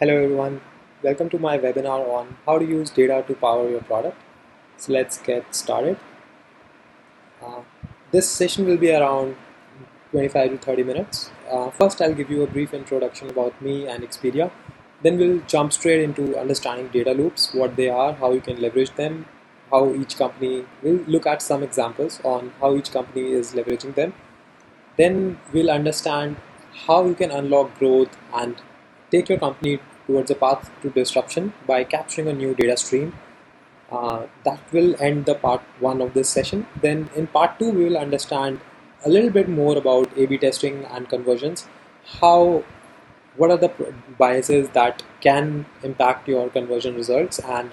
Hello everyone, welcome to my webinar on how to use data to power your product. So let's get started. Uh, this session will be around 25 to 30 minutes. First, I'll give you a brief introduction about me and Expedia. Then we'll jump straight into understanding data loops, what they are, how you can leverage them, how each company, we'll look at some examples on how each company is leveraging them. Then we'll understand how you can unlock growth and take your company towards a path to disruption by capturing a new data stream. That will end the part one of this session. Then in part two, we will understand a little bit more about A/B testing and conversions. How, what are the biases that can impact your conversion results, and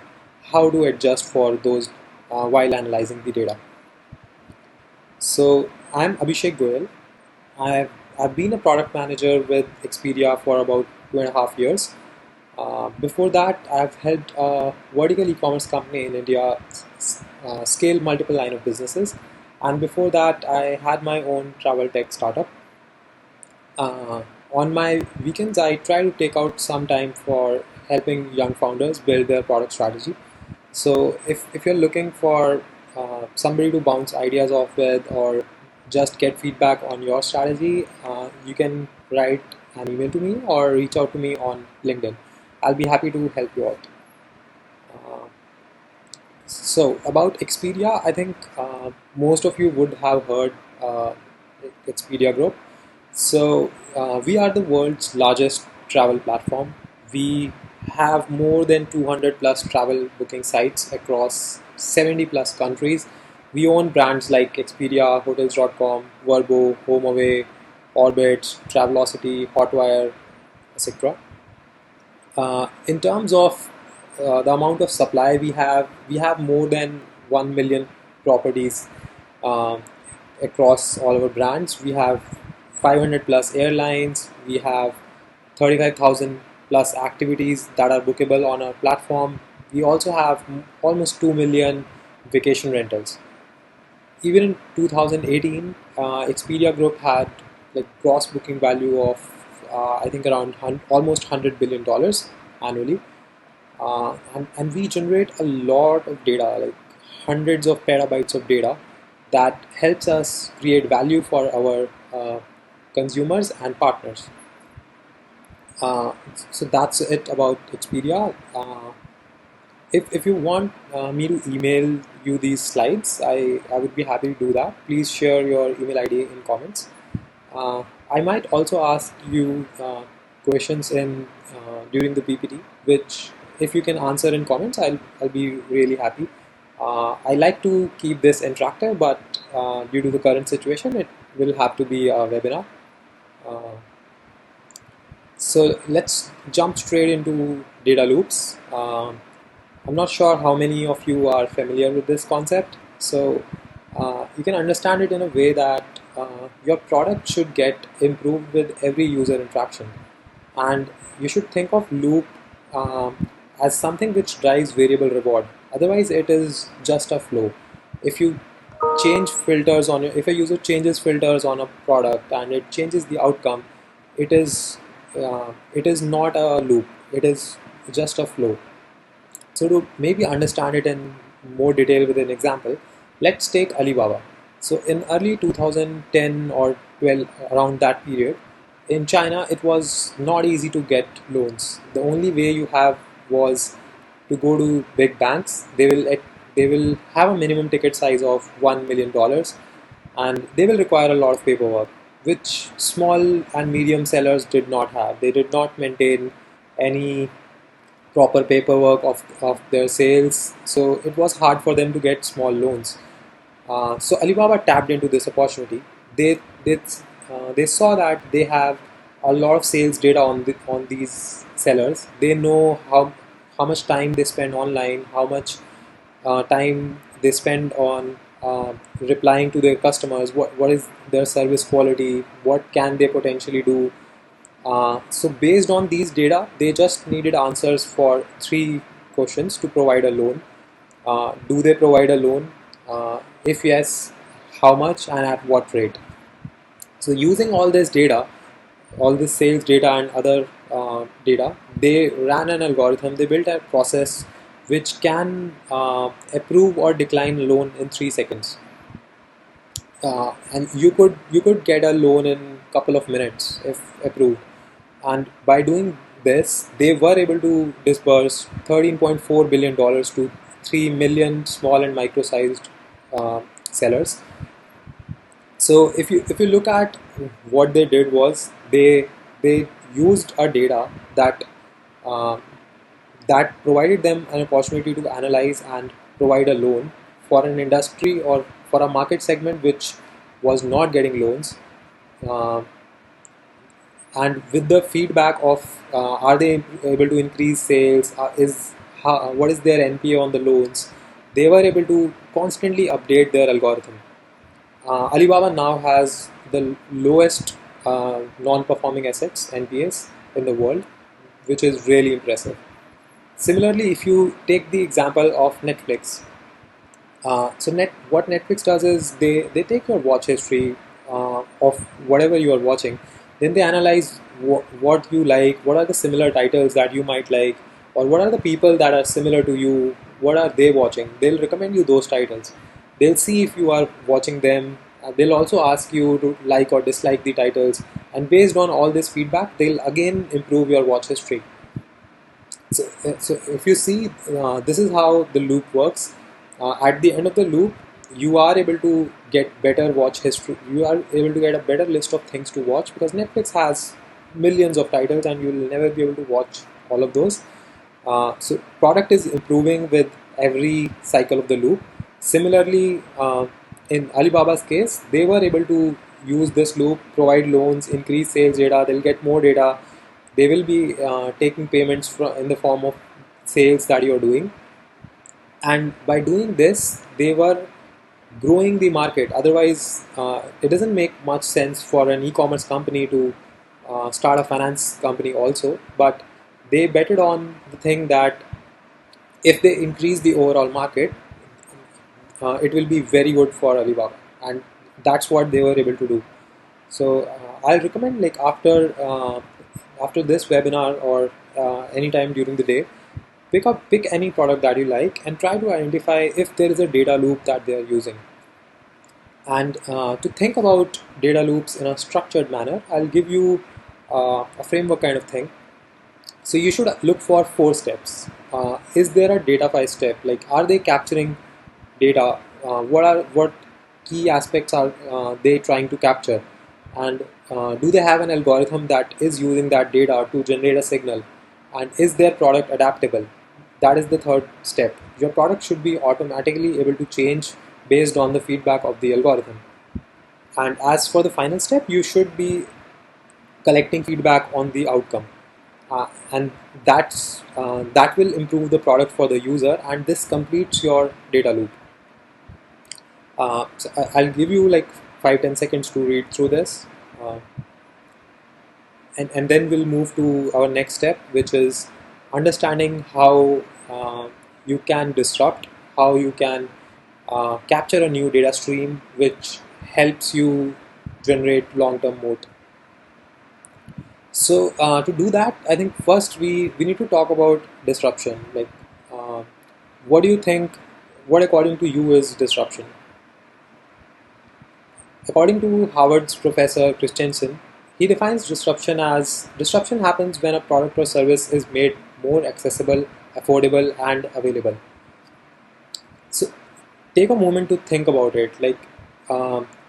how to adjust for those while analyzing the data. So I'm Abhishek Goyal. I've been a product manager with Expedia for about 2.5 years. Before that, I've helped a vertical e-commerce company in India scale multiple line of businesses. And before that, I had my own travel tech startup. On my weekends, I try to take out some time for helping young founders build their product strategy. So if you're looking for somebody to bounce ideas off with or just get feedback on your strategy, you can write an email to me or reach out to me on LinkedIn. I'll be happy to help you out. Uh, so about Expedia, I think most of you would have heard Expedia Group. So we are the world's largest travel platform. We have more than 200 plus travel booking sites across 70 plus countries. We own brands like Expedia, Hotels.com, Vrbo, HomeAway, Orbitz, Travelocity, Hotwire, etc. In terms of the amount of supply we have more than 1 million properties uh, across all our brands. We have 500 plus airlines. We have 35,000 plus activities that are bookable on our platform. We also have almost 2 million vacation rentals. Even in 2018, Expedia Group had like gross booking value of I think around almost $100 billion annually, and we generate a lot of data, like hundreds of petabytes of data that helps us create value for our consumers and partners. So that's it about Expedia. If you want me to email you these slides, I would be happy to do that. Please share your email ID in comments. I might also ask you questions in during the PPT, which if you can answer in comments, I'll be really happy. I like to keep this interactive, but due to the current situation, it will have to be a webinar. Uh, so let's jump straight into data loops. I'm not sure how many of you are familiar with this concept. So you can understand it in a way that your product should get improved with every user interaction. And you should think of loop as something which drives variable reward. Otherwise, it is just a flow. If you change filters on your, if a user changes filters on a product and it changes the outcome, it is not a loop. It is just a flow. So to maybe understand it in more detail with an example, let's take Alibaba. So in early 2010 or 12, around that period, in China, it was not easy to get loans. The only way you have was to go to big banks. They will have a minimum ticket size of $1 million, and they will require a lot of paperwork, which small and medium sellers did not have. They did not maintain any proper paperwork of their sales, so it was hard for them to get small loans. So Alibaba tapped into this opportunity. They saw that they have a lot of sales data on these sellers. They know how much time they spend online, how much time they spend on replying to their customers, what is their service quality, what can they potentially do. So based on these data, they just needed answers for three questions to provide a loan. Do they provide a loan? If yes, how much and at what rate? So using all this data, all this sales data and other data, they ran an algorithm, they built a process which can approve or decline a loan in 3 seconds. And you could get a loan in couple of minutes if approved. And by doing this, they were able to disburse $13.4 billion to 3 million small and micro-sized sellers. So if you look at what they did was they used a data uh, that provided them an opportunity to analyze and provide a loan for an industry or for a market segment which was not getting loans. Uh, and with the feedback of are they able to increase sales, what is their NPA on the loans, they were able to constantly update their algorithm. Alibaba now has the lowest non-performing assets (NPAs) in the world, which is really impressive. Similarly, if you take the example of Netflix, what Netflix does is they take your watch history of whatever you are watching, then they analyze what you like, what are the similar titles that you might like, or what are the people that are similar to you, what are they watching. They'll recommend you those titles. They'll see if you are watching them. They'll also ask you to like or dislike the titles, and based on all this feedback, they'll again improve your watch history. So if you see, this is how the loop works. At the end of the loop, you are able to get better watch history. You are able to get a better list of things to watch because Netflix has millions of titles, and you will never be able to watch all of those. So product is improving with every cycle of the loop. Similarly, in Alibaba's case, they were able to use this loop, provide loans, increase sales data. They'll get more data. They will be taking payments in the form of sales that you're doing. And by doing this, they were growing the market. Otherwise, it doesn't make much sense for an e-commerce company to start a finance company also. But they betted on the thing that if they increase the overall market, it will be very good for Alibaba, and that's what they were able to do. So I'll recommend, like, after this webinar or anytime during the day, pick any product that you like and try to identify if there is a data loop that they are using. And to think about data loops in a structured manner, I'll give you a framework kind of thing. So you should look for 4 steps. Is there a data 5 step? Like, are they capturing data? What key aspects are they trying to capture? And do they have an algorithm that is using that data to generate a signal? And is their product adaptable? That is the third step. Your product should be automatically able to change based on the feedback of the algorithm. And as for the final step, you should be collecting feedback on the outcome. And that will improve the product for the user, and this completes your data loop. I'll give you like 5-10 seconds to read through this, uh, and then we'll move to our next step, which is understanding how you can disrupt, how you can capture a new data stream which helps you generate long-term moat. So to do that, I think first we need to talk about disruption. Like, uh, what do you think? What according to you is disruption? According to Harvard's Professor Christensen, he defines disruption happens when a product or service is made more accessible, affordable, and available. So take a moment to think about it. Like,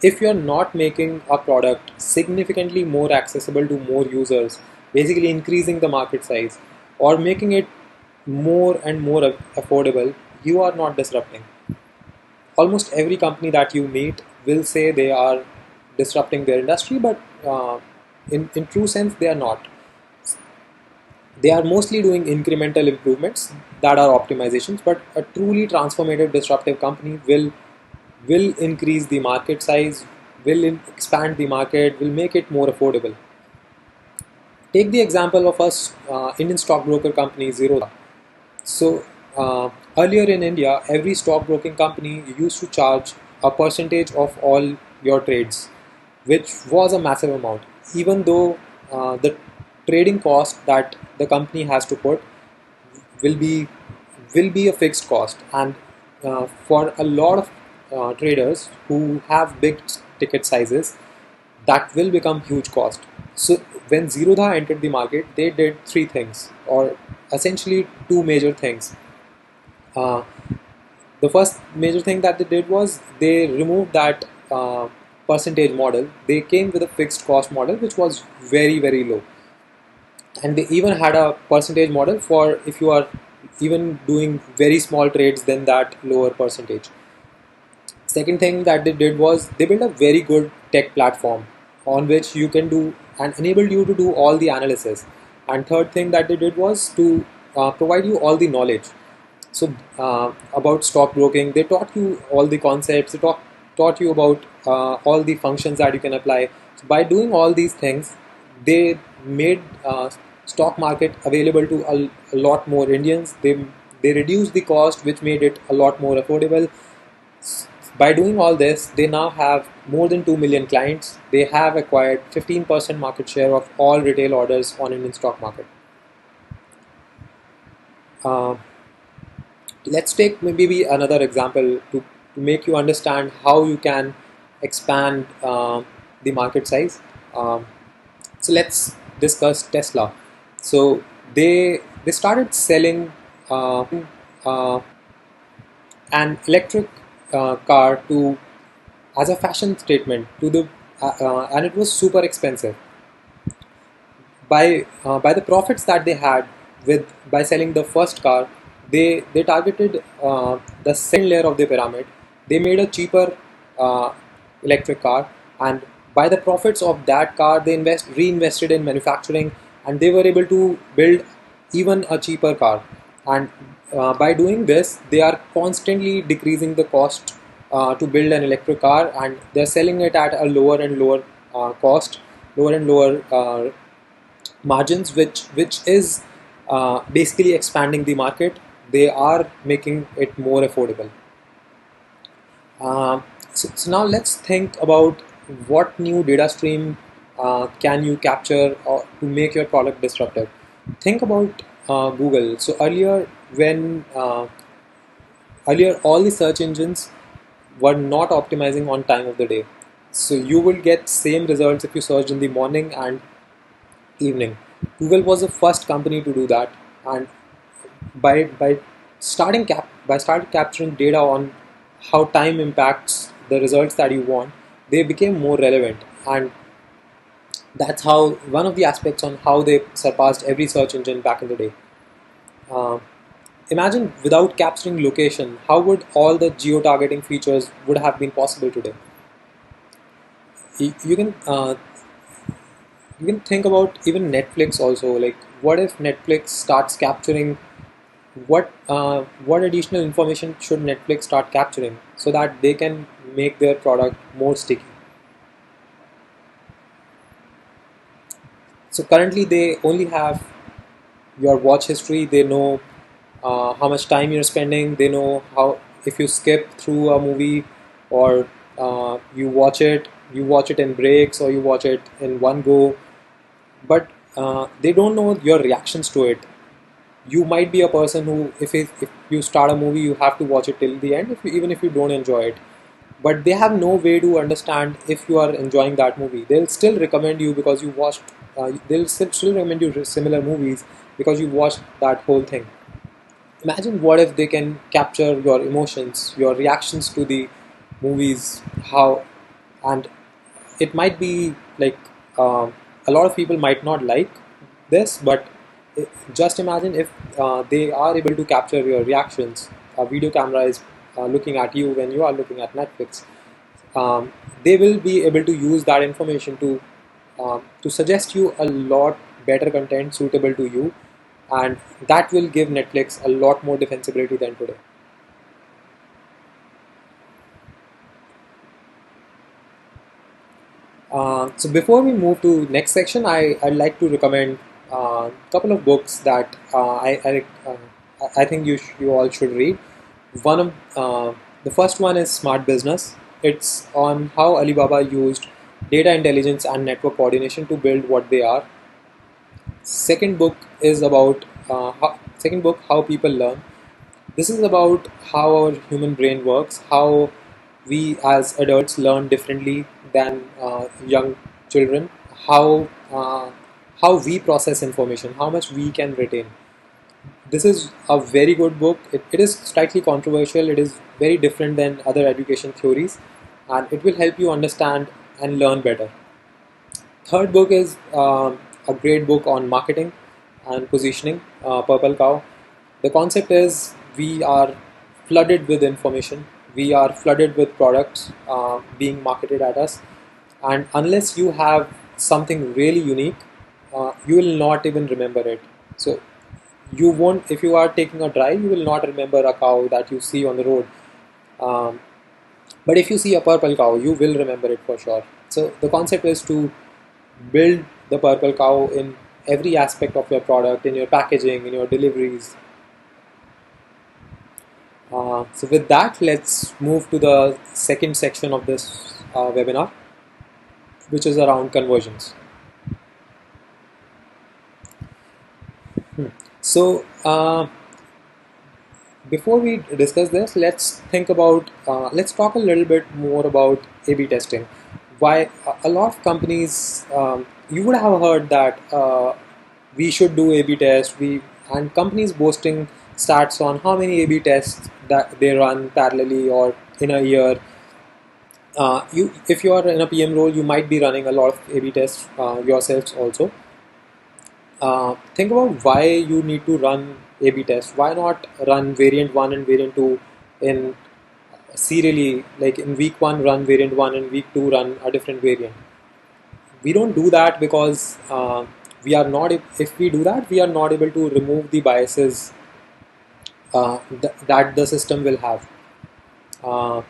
if you're not making a product significantly more accessible to more users, basically increasing the market size, or making it more and more affordable, you are not disrupting. Almost every company that you meet will say they are disrupting their industry, but in true sense, they are not. They are mostly doing incremental improvements that are optimizations, but a truly transformative disruptive company will increase the market size, will expand the market, will make it more affordable. Take the example of us Indian stockbroker company Zerodha. So earlier in India, every stockbroking company used to charge a percentage of all your trades, which was a massive amount. Even though the trading cost that the company has to put will be will be a fixed cost, and for a lot of traders who have big ticket sizes, that will become huge cost. So when Zerodha entered the market, they did three things, or essentially two major things. Uh, the first major thing that they did was they removed that percentage model. They came with a fixed cost model, which was very, very low. And they even had a percentage model for if you are even doing very small trades, then that lower percentage. Second thing that they did was they built a very good tech platform on which you can do and enabled you to do all the analysis. And third thing that they did was to provide you all the knowledge. So about stockbroking, they taught you all the concepts. They taught you about all the functions that you can apply. So by doing all these things, they made stock market available to a lot more Indians. They reduced the cost, which made it a lot more affordable. By doing all this, they now have more than 2 million clients. They have acquired 15% market share of all retail orders on Indian stock market. Uh, let's take maybe another example to make you understand how you can expand the market size. So let's discuss Tesla. So they started selling uh, an electric car to as a fashion statement to the and it was super expensive. By the profits that they had with by selling the first car, they targeted the second layer of the pyramid. They made a cheaper uh, electric car, and by the profits of that car, they reinvested in manufacturing, and they were able to build even a cheaper car. And by doing this, they are constantly decreasing the cost to build an electric car, and they're selling it at a lower and lower cost, lower and lower margins, which is basically expanding the market. They are making it more affordable. So now let's think about what new data stream can you capture or to make your product disruptive. Think about Google. So earlier all the search engines were not optimizing on time of the day. So you will get same results if you search in the morning and evening. Google was the first company to do that, and by starting capturing data on how time impacts the results that you want, they became more relevant, and that's how one of the aspects on how they surpassed every search engine back in the day. Uh, Imagine without capturing location, how would all the geo-targeting features would have been possible today? You can you can think about even Netflix also. Like, what if Netflix starts capturing what additional information should Netflix start capturing so that they can make their product more sticky? So currently they only have your watch history. They know how much time you're spending. They know how if you skip through a movie or you watch it in breaks or you watch it in one go, but they don't know your reactions to it. You might be a person who if you start a movie, you have to watch it till the end, even if you don't enjoy it, but they have no way to understand if you are enjoying that movie. They'll still recommend you because you watched they'll still recommend you similar movies because you watched that whole thing. Imagine what if they can capture your emotions, your reactions to the movies, how, and it might be like a lot of people might not like this, but just imagine if they are able to capture your reactions. A video camera is looking at you when you are looking at Netflix. They will be able to use that information to suggest you a lot better content suitable to you, and that will give Netflix a lot more defensibility than today. So before we move to next section, I'd like to recommend a couple of books that I think you all should read. One of the first one is Smart Business. It's on how Alibaba used data intelligence and network coordination to build what they are. Second book is about second book, How People Learn. This is about how our human brain works, how we as adults learn differently than young children, how how we process information, how much we can retain. This is a very good book. It is slightly controversial. It is very different than other education theories, and it will help you understand and learn better. Third book is a great book on marketing and positioning, Purple Cow. The concept is we are flooded with information, we are flooded with products being marketed at us, and unless you have something really unique, you will not even remember it. So you won't, if you are taking a drive, you will not remember a cow that you see on the road. Um, but if you see a purple cow, you will remember it for sure. So the concept is to build the purple cow in every aspect of your product, in your packaging, in your deliveries. So with that, let's move to the second section of this webinar, which is around conversions. So before we discuss this, let's talk a little bit more about A/B testing. Why a lot of companies, you would have heard that we should do A/B test. And companies boasting stats on how many A/B tests that they run parallelly or in a year. If you are in a PM role, you might be running a lot of A/B tests yourselves also. Think about why you need to run A/B tests. Why not run variant one and variant two in serially? Like in week one, run variant one, and week two, run a different variant. We don't do that because we are not. If we do that, we are not able to remove the biases that the system will have. Uh,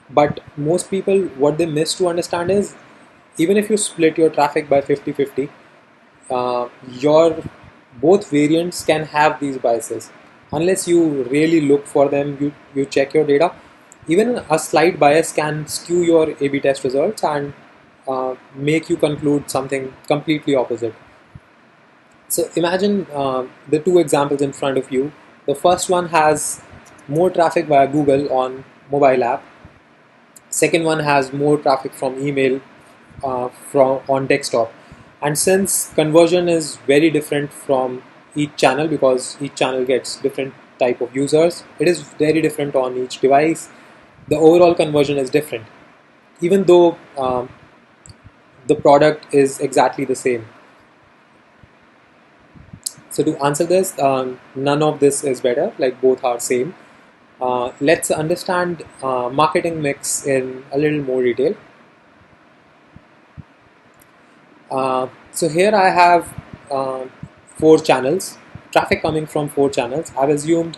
but most people, what they miss to understand is, even if you split your traffic by 50-50, your both variants can have these biases. Unless you really look for them, you check your data, even a slight bias can skew your A/B test results and make you conclude something completely opposite. So imagine the two examples in front of you. The first one has more traffic via Google on mobile app. Second one has more traffic from email from on desktop. And since conversion is very different from each channel, because each channel gets different type of users, it is very different on each device. The overall conversion is different, even though the product is exactly the same. So to answer this, none of this is better. Like both are same. Let's understand marketing mix in a little more detail. So here I have four channels, traffic coming from four channels. I've assumed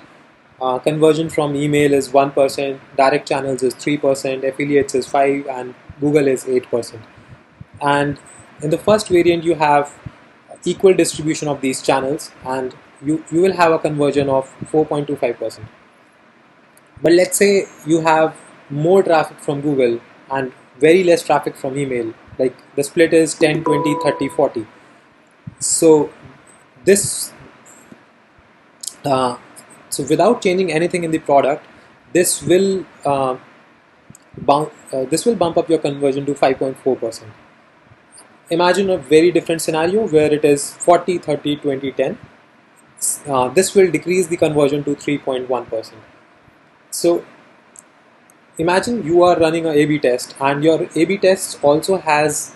conversion from email is 1%, direct channels is 3%, affiliates is 5%, and Google is 8%. And in the first variant, you have equal distribution of these channels, and you will have a conversion of 4.25%. But let's say you have more traffic from Google and very less traffic from email. Like the split is 10, 20, 30, 40. So this uh, so without changing anything in the product, this will this will bump up your conversion to 5.4%. Imagine a very different scenario where it is 40, 30, 20, 10. This will decrease the conversion to 3.1%. So imagine you are running a A/B test, and your A/B test also has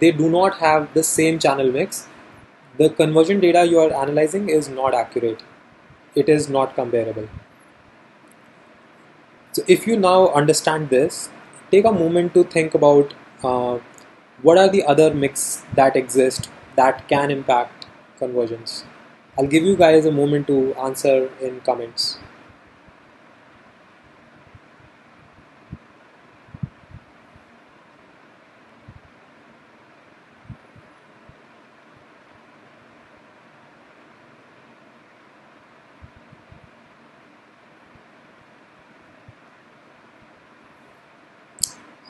they do not have the same channel mix. The conversion data you are analyzing is not accurate. It is not comparable. So if you now understand this, take a moment to think about what are the other mix that exist that can impact conversions. I'll give you guys a moment to answer in comments.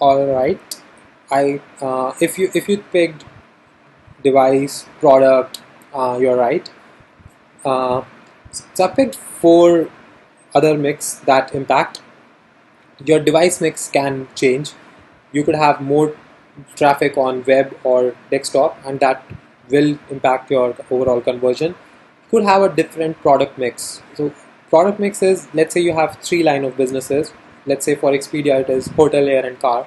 All right. If you picked device, product, you're right. Uh, so I picked four other mix that impact. Your device mix can change. You could have more traffic on web or desktop, and that will impact your overall conversion. You could have a different product mix. So product mix is, let's say you have three line of businesses. Let's say for Expedia it is hotel, air, and car.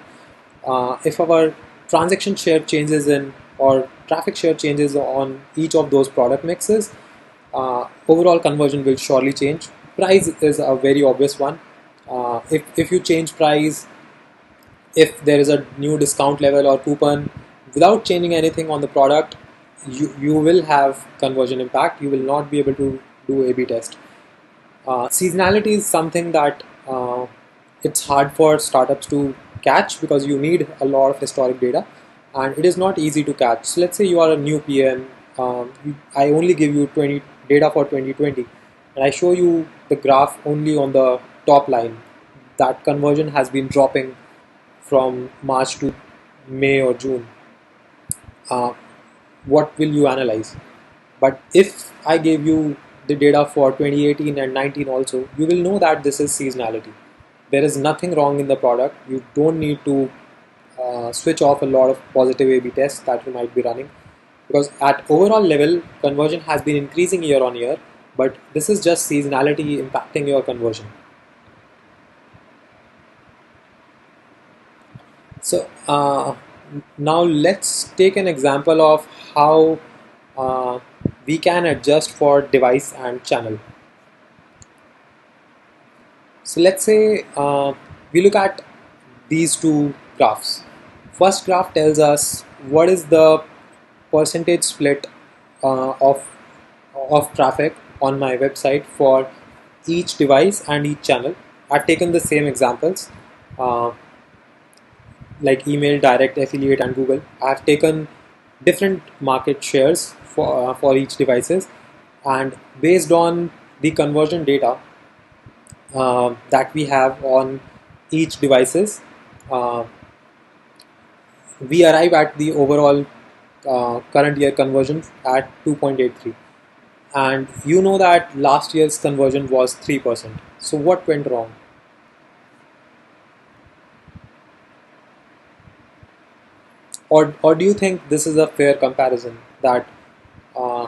If our transaction share changes in or traffic share changes on each of those product mixes, overall conversion will surely change. Price is a very obvious one. If you change price, if there is a new discount level or coupon, without changing anything on the product, you will have conversion impact. You will not be able to do A/B test. Seasonality is something that it's hard for startups to catch because you need a lot of historic data, and it is not easy to catch. So let's say you are a new PM. I only give you 20 data for 2020, and I show you the graph only on the top line. That conversion has been dropping from March to May or June. Uh, what will you analyze? But if I gave you the data for 2018 and 19 also, you will know that this is seasonality. There is nothing wrong in the product. You don't need to switch off a lot of positive A/B tests that you might be running, because at overall level, conversion has been increasing year on year. But this is just seasonality impacting your conversion. So now let's take an example of how uh, we can adjust for device and channel. So let's say we look at these two graphs. First graph tells us what is the percentage split of traffic on my website for each device and each channel. I've taken the same examples. Like email, direct, affiliate, and Google. I've taken different market shares for each devices, and based on the conversion data that we have on each devices, uh, we arrive at the overall current year conversion at 2.83. And you know that last year's conversion was 3%. So what went wrong? Or do you think this is a fair comparison that uh,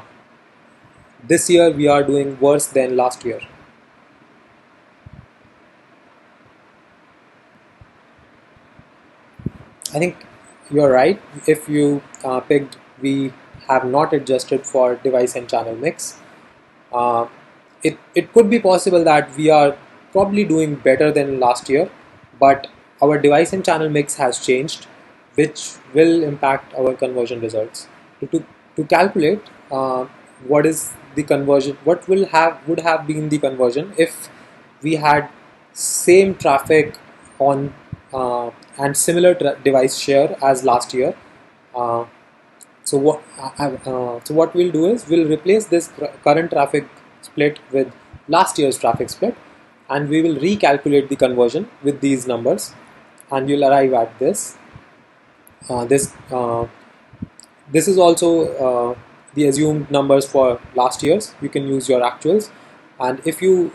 this year we are doing worse than last year? I think you're right. If you picked, we have not adjusted for device and channel mix. Uh, it could be possible that we are probably doing better than last year, but our device and channel mix has changed, which will impact our conversion results. To calculate what is the conversion, what would have been the conversion if we had same traffic on and similar device share as last year. Uh, so what we'll do is we'll replace this current traffic split with last year's traffic split, and we will recalculate the conversion with these numbers, and you'll arrive at this. This is also the assumed numbers for last year's. You can use your actuals, and if you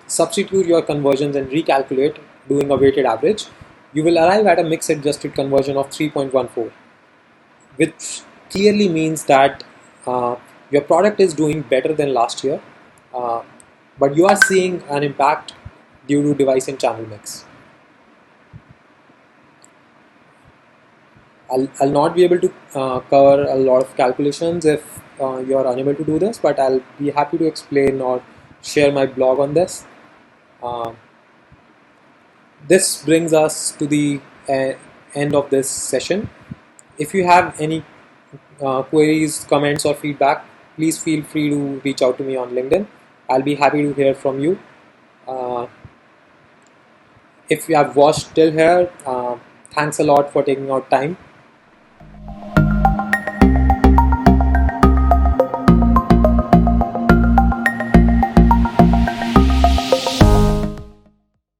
substitute your conversions and recalculate doing a weighted average, you will arrive at a mix adjusted conversion of 3.14, which clearly means that your product is doing better than last year, uh, but you are seeing an impact due to device and channel mix. I'll not be able to cover a lot of calculations if you're unable to do this, but I'll be happy to explain or share my blog on this. Uh, this brings us to the end of this session. If you have any queries, comments, or feedback, please feel free to reach out to me on LinkedIn. I'll be happy to hear from you. Uh, if you have watched till here, thanks a lot for taking out time.